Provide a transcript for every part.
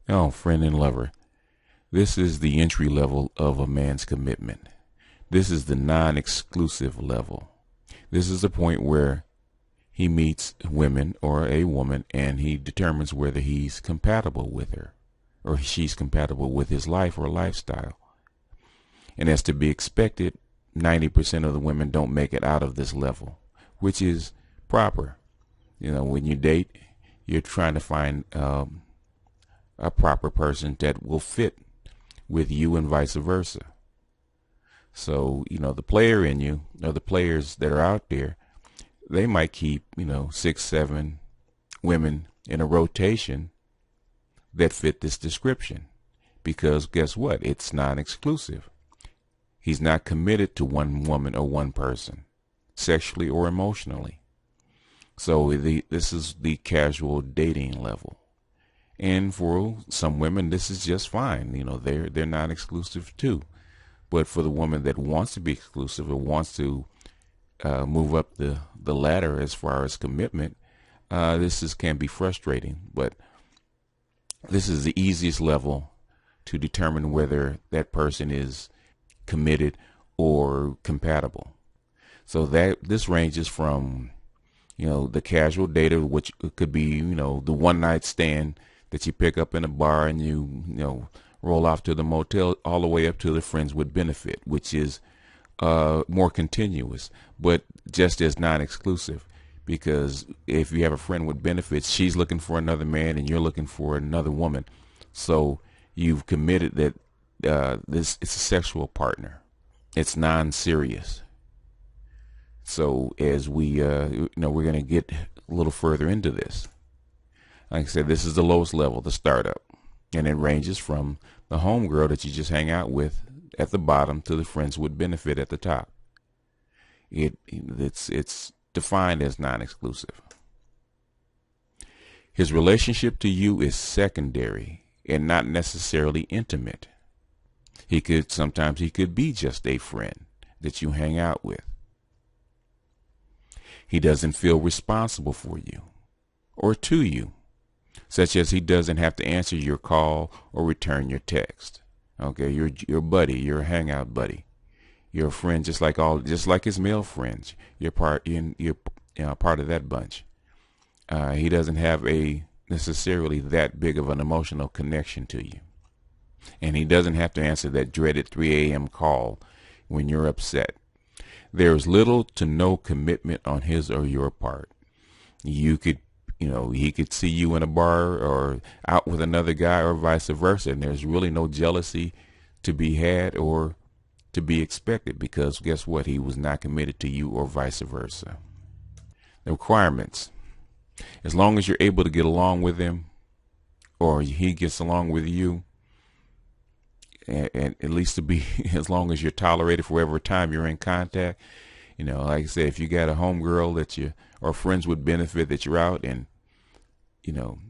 Oh, friend and lover, this is the entry level of a man's commitment. This is the non-exclusive level. This is the point where he meets women or a woman and he determines whether he's compatible with her or she's compatible with his life or lifestyle. And as to be expected, 90% of the women don't make it out of this level, which is proper. When you date, you're trying to find a proper person that will fit with you and vice versa. So, the player in you, or the players that are out there, they might keep, 6, 7 women in a rotation that fit this description. Because guess what? It's non-exclusive. He's not committed to one woman or one person, sexually or emotionally. So this is the casual dating level. And for some women, this is just fine. They're not exclusive too. But for the woman that wants to be exclusive or wants to move up the ladder as far as commitment, this can be frustrating. But this is the easiest level to determine whether that person is committed or compatible. So this ranges from the casual date, which could be the one night stand that you pick up in a bar and you roll off to the motel, all the way up to the friends with benefit, which is more continuous, but just as non-exclusive. Because if you have a friend with benefits, she's looking for another man and you're looking for another woman. So you've committed that it's a sexual partner. It's non-serious. So as we're going to get a little further into this. Like I said, this is the lowest level, the startup. And it ranges from the homegirl that you just hang out with at the bottom to the friends with benefit at the top. It's defined as non-exclusive. His relationship to you is secondary and not necessarily intimate. Sometimes he could be just a friend that you hang out with. He doesn't feel responsible for you or to you, such as he doesn't have to answer your call or return your text. Okay, your buddy, your hangout buddy, your friend, just like his male friends. You're part of that bunch. He doesn't have necessarily that big of an emotional connection to you, and he doesn't have to answer that dreaded 3 a.m. call when you're upset. There's little to no commitment on his or your part. He could see you in a bar or out with another guy or vice versa, and there's really no jealousy to be had or to be expected, because guess what? He was not committed to you or vice versa. The requirements: as long as you're able to get along with him or he gets along with you, and at least to be as long as you're tolerated for whatever time you're in contact. Like I said, if you got a homegirl that you or friends with benefit that you're out and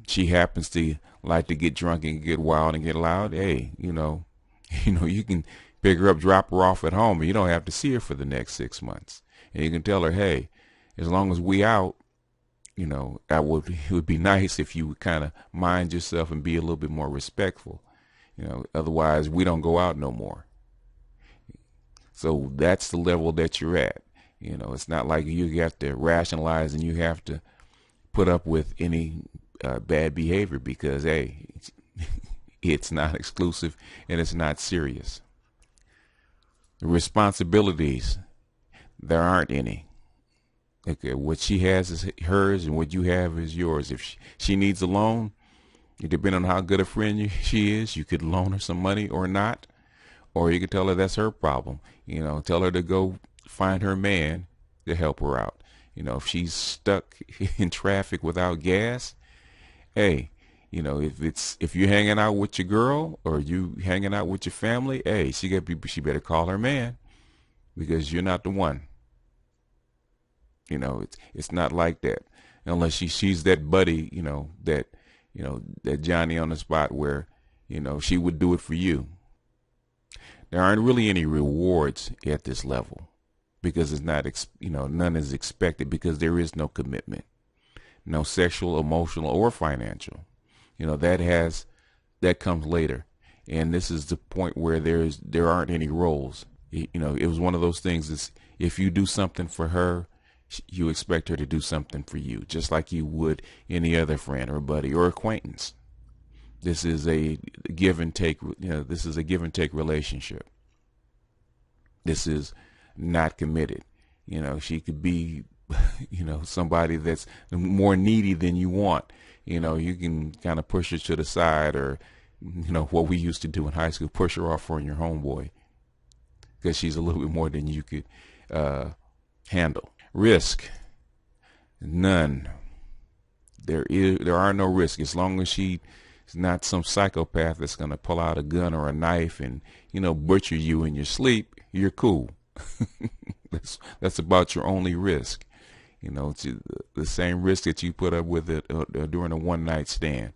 she happens to like to get drunk and get wild and get loud, hey, you can pick her up, drop her off at home, and you don't have to see her for the next 6 months. And you can tell her, hey, as long as we out, it would be nice if you would kind of mind yourself and be a little bit more respectful. Otherwise we don't go out no more. So that's the level that you're at. It's not like you have to rationalize and you have to put up with any bad behavior, because hey, it's not exclusive and it's not serious. The responsibilities, there aren't any. Okay, what she has is hers and what you have is yours. If she needs a loan, depending on how good a friend she is, you could loan her some money or not, or you could tell her that's her problem. Tell her to go find her man to help her out. If she's stuck in traffic without gas, hey, if you're hanging out with your girl or you hanging out with your family, hey, she better call her man, because you're not the one. It's not like that unless she's that buddy, that Johnny on the spot where, she would do it for you. There aren't really any rewards at this level, because it's not, none is expected, because there is no commitment, no sexual, emotional, or financial. That has that comes later. And this is the point where there aren't any roles. You know, it was one of those things is if you do something for her, you expect her to do something for you, just like you would any other friend or buddy or acquaintance. This is a give and take, you know, this is a give and take relationship. This is not committed. You know, she could be, you know, somebody that's more needy than you want. You know, you can kind of push her to the side, or, you know, what we used to do in high school, push her off on your homeboy because she's a little bit more than you could handle. Risk, none. There are no risks as long as she's not some psychopath that's going to pull out a gun or a knife and, you know, butcher you in your sleep. You're cool. That's about your only risk. You know, it's the same risk that you put up with it during a one-night stand.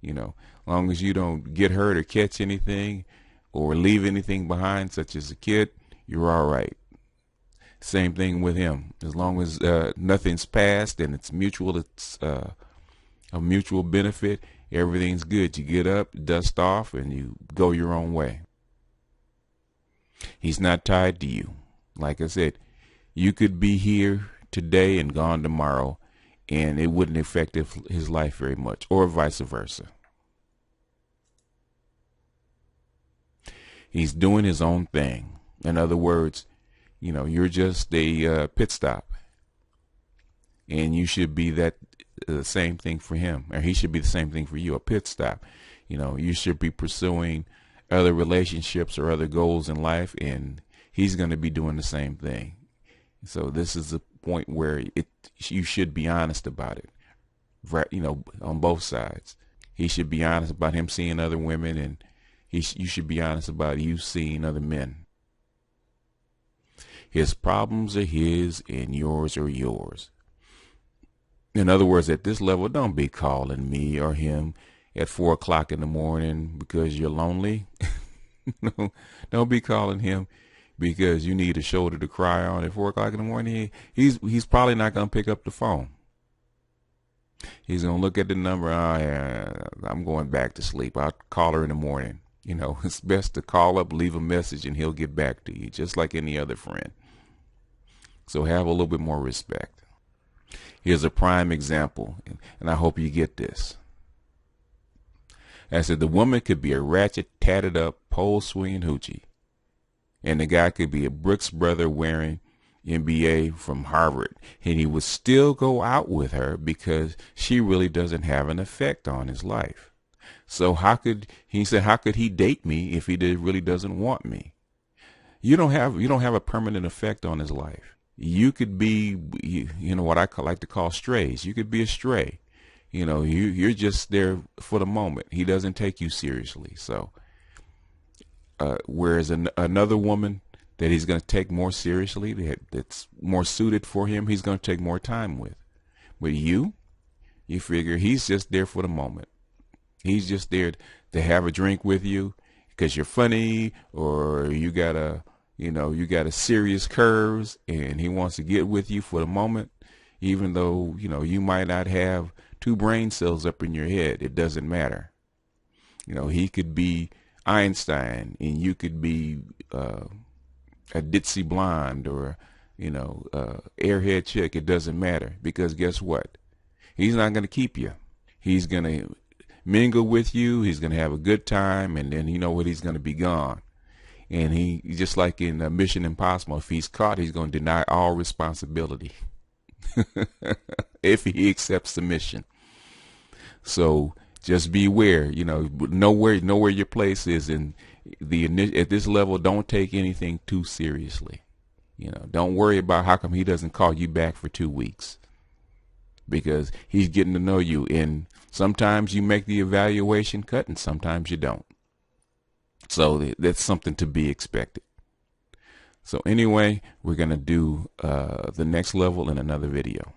You know, as long as you don't get hurt or catch anything or leave anything behind, such as a kid, you're all right. Same thing with him. As long as nothing's passed and it's mutual, it's a mutual benefit, everything's good. You get up, dust off, and you go your own way. He's not tied to you. Like I said, you could be here today and gone tomorrow, and it wouldn't affect his life very much, or vice versa. He's doing his own thing. In other words, you know, you're just a pit stop, and you should be that same thing for him, or he should be the same thing for you, a pit stop. You know, you should be pursuing other relationships or other goals in life, and he's going to be doing the same thing. So this is a point where you should be honest about it, you know, on both sides. He should be honest about him seeing other women, and you should be honest about you seeing other men. His problems are his, and yours are yours. In other words, at this level, don't be calling me or him at 4 o'clock in the morning because you're lonely. No, don't be calling him because you need a shoulder to cry on at 4 o'clock in the morning. He's probably not going to pick up the phone. He's going to look at the number. Oh, yeah, I'm going back to sleep. I'll call her in the morning. You know, it's best to call up, leave a message, and he'll get back to you, just like any other friend. So have a little bit more respect. Here's a prime example, and I hope you get this. I said the woman could be a ratchet, tatted up, pole swinging hoochie, and the guy could be a Brooks brother wearing MBA from Harvard, and he would still go out with her because she really doesn't have an effect on his life. So how could he date me if he really doesn't want me? You don't have a permanent effect on his life. You could be, you know, what I like to call strays. You could be a stray. You know, you're just there for the moment. He doesn't take you seriously. So, whereas another woman that he's going to take more seriously, that's more suited for him, he's going to take more time with. But you figure he's just there for the moment. He's just there to have a drink with you because you're funny, or you got a serious curves, and he wants to get with you for the moment, even though, you know, you might not have 2 brain cells up in your head. It doesn't matter. You know, he could be Einstein, and you could be a ditzy blonde, or, you know, airhead chick. It doesn't matter, because guess what? He's not going to keep you. He's going to mingle with you. He's going to have a good time, and then you know what? He's going to be gone. And he, just like in Mission Impossible, if he's caught, he's going to deny all responsibility if he accepts the mission. So just beware. You know where your place is in at this level. Don't take anything too seriously. You know, don't worry about how come he doesn't call you back for 2 weeks, because he's getting to know you. And sometimes you make the evaluation cut, and sometimes you don't. So that's something to be expected. So anyway, we're going to do the next level in another video.